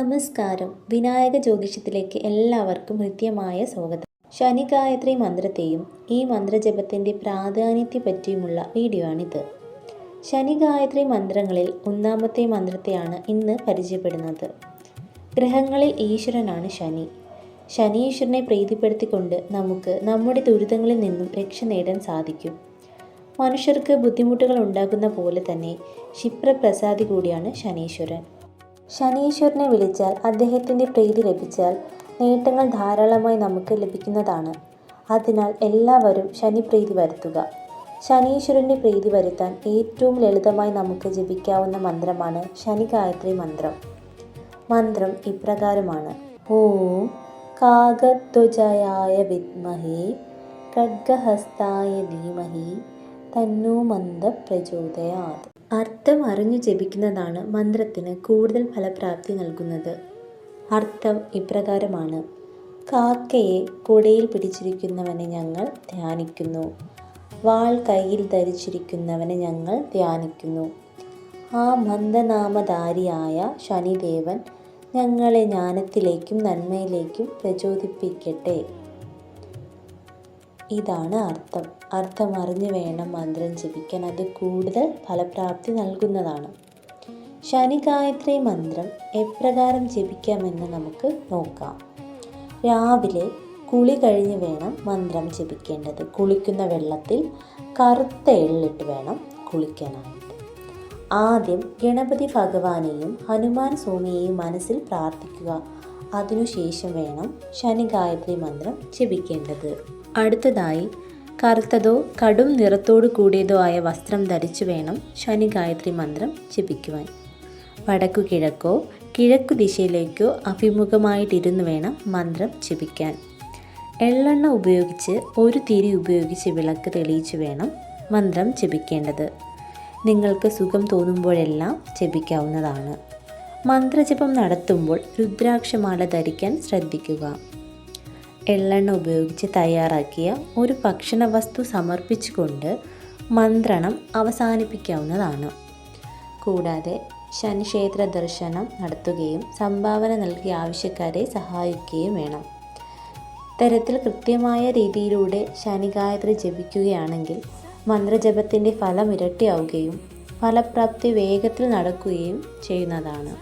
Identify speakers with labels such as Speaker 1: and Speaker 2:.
Speaker 1: നമസ്കാരം. വിനായക ജ്യോതിഷത്തിലേക്ക് എല്ലാവർക്കും ഹൃദ്യമായ സ്വാഗതം. ശനി ഗായത്രി മന്ത്രത്തെയും ഈ മന്ത്രജപത്തിൻ്റെ പ്രാധാന്യത്തെപ്പറ്റിയുമുള്ള വീഡിയോ ആണിത്. ശനി ഗായത്രി മന്ത്രങ്ങളിൽ ഒന്നാമത്തെ മന്ത്രത്തെയാണ് ഇന്ന് പരിചയപ്പെടുന്നത്. ഗ്രഹങ്ങളിൽ ഈശ്വരനാണ് ശനി. ശനീശ്വരനെ പ്രീതിപ്പെടുത്തിക്കൊണ്ട് നമുക്ക് നമ്മുടെ ദുരിതങ്ങളിൽ നിന്നും രക്ഷ നേടാൻ സാധിക്കും. മനുഷ്യർക്ക് ബുദ്ധിമുട്ടുകൾ ഉണ്ടാകുന്ന പോലെ തന്നെ ക്ഷിപ്രപ്രസാദി കൂടിയാണ് ശനീശ്വരൻ. ശനീശ്വരനെ വിളിച്ചാൽ അദ്ദേഹത്തിൻ്റെ പ്രീതി ലഭിച്ചാൽ നേട്ടങ്ങൾ ധാരാളമായി നമുക്ക് ലഭിക്കുന്നതാണ്. അതിനാൽ എല്ലാവരും ശനിപ്രീതി വരുത്തുക. ശനീശ്വരൻ്റെ പ്രീതി വരുത്താൻ ഏറ്റവും ലളിതമായി നമുക്ക് ജപിക്കാവുന്ന മന്ത്രമാണ് ശനി ഗായത്രി മന്ത്രം. മന്ത്രം ഇപ്രകാരമാണ്: ഓം കാകധ്വജായ വിദ്മഹേ ഖഡ്ഗഹസ്തായ ധീമഹി തന്നോ മന്ദ പ്രചോദയാത്. അർത്ഥം അറിഞ്ഞു ജപിക്കുന്നതാണ് മന്ത്രത്തിന് കൂടുതൽ ഫലപ്രാപ്തി നൽകുന്നത്. അർത്ഥം ഇപ്രകാരമാണ്: കാക്കയെ കുടയിൽ പിടിച്ചിരിക്കുന്നവനെ ഞങ്ങൾ ധ്യാനിക്കുന്നു. വാൾ കയ്യിൽ ധരിച്ചിരിക്കുന്നവനെ ഞങ്ങൾ ധ്യാനിക്കുന്നു. ആ മന്ദനാമധാരിയായ ശനിദേവൻ ഞങ്ങളെ ജ്ഞാനത്തിലേക്കും നന്മയിലേക്കും പ്രചോദിപ്പിക്കട്ടെ. ഇതാണ് അർത്ഥം. അർത്ഥം അറിഞ്ഞു വേണം മന്ത്രം ജപിക്കാൻ. അത് കൂടുതൽ ഫലപ്രാപ്തി നൽകുന്നതാണ്. ശനി ഗായത്രി മന്ത്രം എപ്രകാരം ജപിക്കാമെന്ന് നമുക്ക് നോക്കാം. രാവിലെ കുളി കഴിഞ്ഞ് വേണം മന്ത്രം ജപിക്കേണ്ടത്. കുളിക്കുന്ന വെള്ളത്തിൽ കറുത്ത എള്ളിട്ട് വേണം കുളിക്കാനായിട്ട്. ആദ്യം ഗണപതി ഭഗവാനെയും ഹനുമാൻ സ്വാമിയെയും മനസ്സിൽ പ്രാർത്ഥിക്കുക. അതിനുശേഷം വേണം ശനി ഗായത്രി മന്ത്രം ജപിക്കേണ്ടത്. അടുത്തതായി കറുത്തതോ കടും നിറത്തോടു കൂടിയതോ ആയ വസ്ത്രം ധരിച്ചു വേണം ശനി ഗായത്രി മന്ത്രം ജപിക്കുവാൻ. വടക്കു കിഴക്കോ കിഴക്കു ദിശയിലേക്കോ അഭിമുഖമായിട്ടിരുന്ന് വേണം മന്ത്രം ജപിക്കാൻ. എള്ളെണ്ണ ഉപയോഗിച്ച് ഒരു തിരി ഉപയോഗിച്ച് വിളക്ക് തെളിയിച്ച് വേണം മന്ത്രം ജപിക്കേണ്ടത്. നിങ്ങൾക്ക് സുഖം തോന്നുമ്പോഴെല്ലാം ജപിക്കാവുന്നതാണ്. മന്ത്രജപം നടത്തുമ്പോൾ രുദ്രാക്ഷമാല ധരിക്കാൻ ശ്രദ്ധിക്കുക. എള്ളെണ്ണ ഉപയോഗിച്ച് തയ്യാറാക്കിയ ഒരു ഭക്ഷണവസ്തു സമർപ്പിച്ചുകൊണ്ട് മന്ത്രണം അവസാനിപ്പിക്കാവുന്നതാണ്. കൂടാതെ ശനിക്ഷേത്ര ദർശനം നടത്തുകയും സംഭാവന നൽകി ആവശ്യക്കാരെ സഹായിക്കുകയും വേണം. ഇത്തരത്തിൽ കൃത്യമായ രീതിയിലൂടെ ശനി ഗായത്രി ജപിക്കുകയാണെങ്കിൽ മന്ത്രജപത്തിൻ്റെ ഫലം ഇരട്ടിയാവുകയും ഫലപ്രാപ്തി വേഗത്തിൽ നടക്കുകയും ചെയ്യുന്നതാണ്.